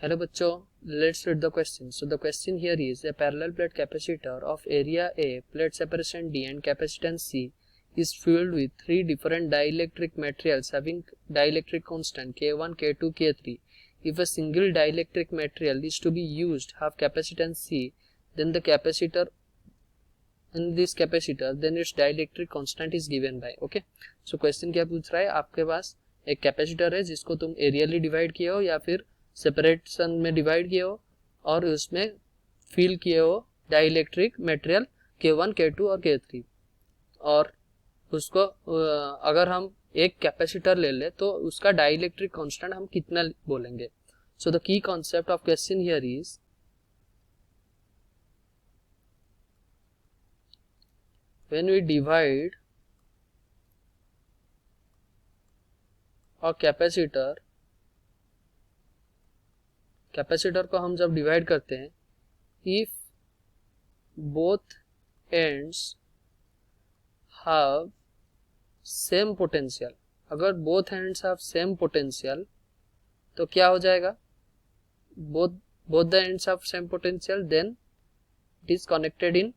Hello बच्चों, let's read the question. So the question here is a parallel plate capacitor of area A, plate separation D and capacitance C is filled with three different dielectric materials having dielectric constant K1, K2, K3. If a single dielectric material is to be used have capacitance C, then the capacitor in this capacitor then its dielectric constant is given by. Okay, so question क्या पूछ रहा है, आपके पास एक capacitor है जिसको तुम aerially divide किए हो या फिर सेपरेशन में डिवाइड किए हो और उसमें फिल किए हो डाइलेक्ट्रिक मटेरियल K1, K2 और K3 और उसको अगर हम एक कैपेसिटर ले ले तो उसका डाइलेक्ट्रिक कांस्टेंट हम कितना बोलेंगे. So the key concept of question here is when we divide a capacitor को हम जब डिवाइड करते हैं, if both ends have same potential, अगर both ends have same potential तो क्या हो जाएगा, both the ends have same potential then it is connected in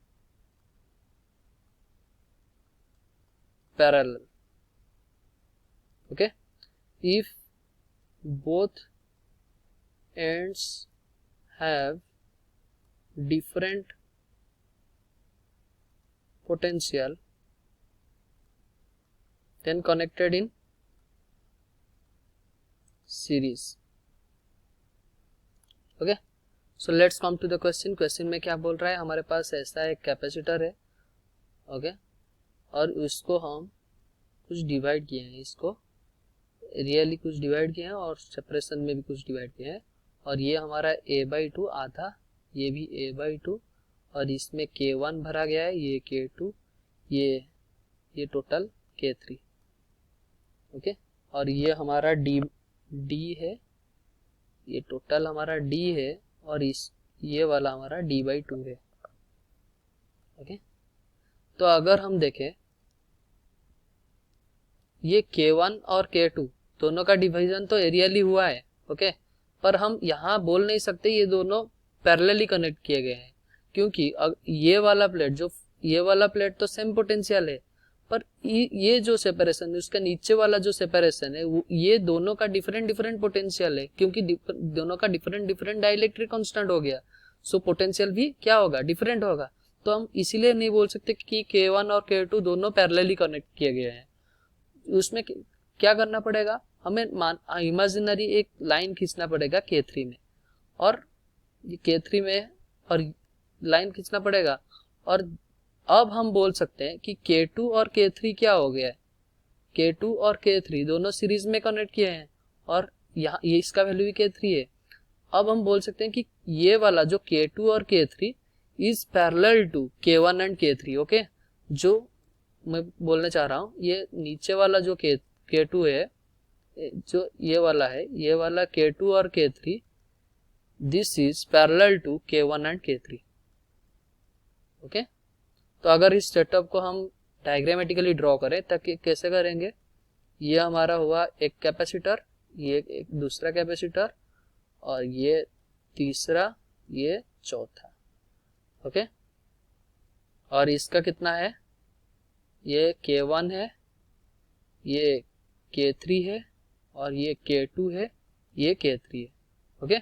parallel. Okay, if both ends have different potential then connected in series. Okay, so let's come to the question. Question में क्या बोल रहा है, हमारे पास ऐसा एक capacitor है. Okay, और उसको हम कुछ डिवाइड किए हैं, इसको रियली कुछ डिवाइड किए हैं और सेपरेशन में भी कुछ डिवाइड किए हैं, और ये हमारा a/2 आधा, ये भी a/2 और इसमें K1 भरा गया है, ये K2, ये टोटल K3. ओके, और ये हमारा D है, ये टोटल हमारा D है और ये वाला हमारा D/2 है. ओके, तो अगर हम देखें ये K1 और K2 दोनों का डिवीजन तो एरियली हुआ है. ओके, पर हम यहाँ बोल नहीं सकते ये दोनों पैरेलली कनेक्ट किए गए हैं, क्योंकि ये वाला प्लेट तो सेम पोटेंशियल है, पर ये जो सेपरेशन है उसका नीचे वाला जो सेपरेशन है ये दोनों का डिफरेंट पोटेंशियल है, क्योंकि दोनों का डिफरेंट डाइलेक्ट्रिक कांस्टेंट हो गया. सो पोटेंशियल भी क्या होगा, डिफरेंट होगा. तो हम इसीलिए नहीं बोल सकते कि K1 और K2 दोनों पैरेलली कनेक्ट किए गए हैं. उसमें क्या करना पड़ेगा, हमें इमेजिनरी एक लाइन खींचना पड़ेगा K3 में, और K3 में और लाइन खींचना पड़ेगा, और अब हम बोल सकते हैं कि K2 और K3 क्या हो गया है, K2 और K3 दोनों सीरीज में कनेक्ट किए हैं और यहाँ ये इसका वैल्यू भी K3 है. अब हम बोल सकते हैं कि ये वाला जो K2 और K3 is parallel to K1 and K3. Okay, जो मैं बोलना चाह रहा हूँ, ये नीचे वाला जो K2 है, जो ये वाला है, ये वाला K2 और K3 this is parallel to K1 and K3. Okay, तो अगर इस सेटअप को हम डायग्रामेटिकली ड्रॉ करें तो कैसे करेंगे, ये हमारा हुआ एक कैपेसिटर, ये एक दूसरा कैपेसिटर और ये तीसरा, ये चौथा. ओके, और इसका कितना है, ये K1 है, ये K3 है और ये K2 है, ये K3 है. ओके,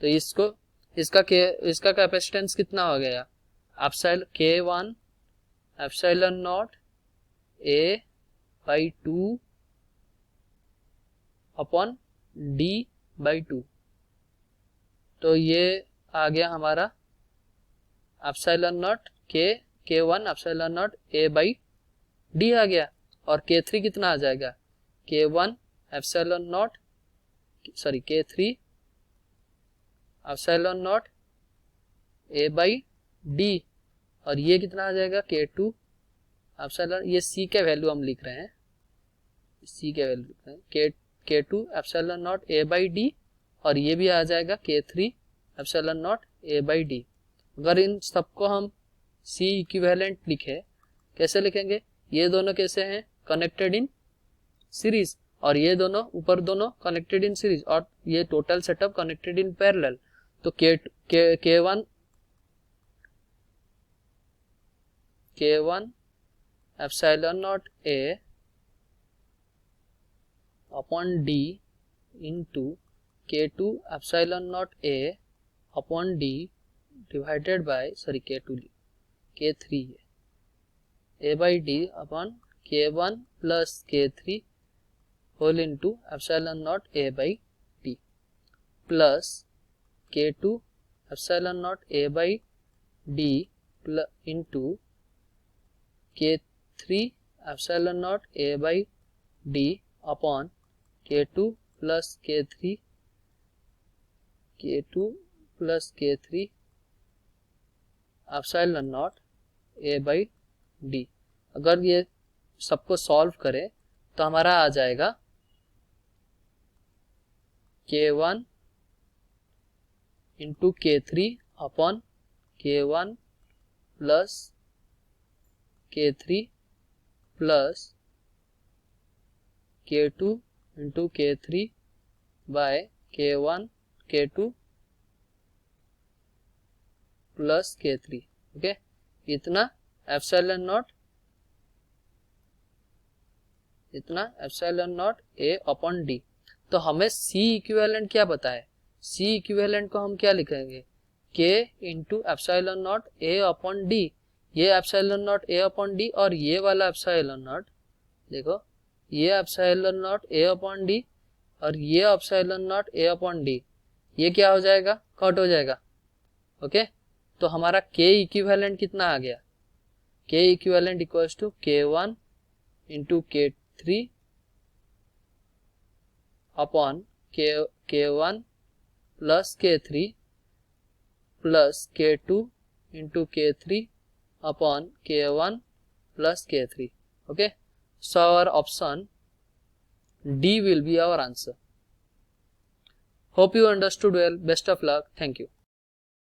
तो इसका कैपेसिटेंस कितना हो गया, K1 epsilon not A/2 upon D/2. तो ये आ गया हमारा epsilon not K1 epsilon not A/D आ गया, और K3 कितना आ जाएगा, K3 एप्सिलॉन नॉट A/D, और ये कितना आ जाएगा K2 एप्सिलॉन, ये C का वैल्यू हम लिख रहे हैं, K2 एप्सिलॉन नॉट A/D, और ये भी आ जाएगा K3 एप्सिलॉन नॉट A/D. अगर इन सबको हम C इक्विवेलेंट लिखे, कैसे लिखेंगे, ये दोनों कैसे हैं, कनेक्टेड इन सीरीज, और ये दोनों ऊपर दोनों कनेक्टेड इन सीरीज और ये total setup connected in parallel. तो K1 epsilon not A upon D into K2 epsilon not A upon D divided by K3 A by D upon K1 plus K3 whole into epsilon not A by D plus K2 epsilon not A by D into K3 epsilon not A by D upon K2 plus K3 epsilon not A by D। अगर ये सबको solve करें तो हमारा आ जाएगा K1 into K3 upon K1 plus K3 plus K2 into K3 by K1 K2 plus K3। Okay, इतना epsilon not A upon D। तो हमें C इक्विवेलेंट क्या पता है? C इक्विवेलेंट को हम क्या लिखेंगे? K into epsilon not A upon D। ये epsilon not A upon D और ये वाला एप्सिलॉन नॉट, देखो ये epsilon not A upon D और ये epsilon not A upon D, ये क्या हो जाएगा? कट हो जाएगा। ओके, तो हमारा K इक्विवेलेंट कितना आ गया? K equivalent equals to K1 into K3 upon K1 plus K3 plus K2 into K3 upon K1 plus K3। Okay, so our option D will be our answer. Hope you understood well. Best of luck. Thank you.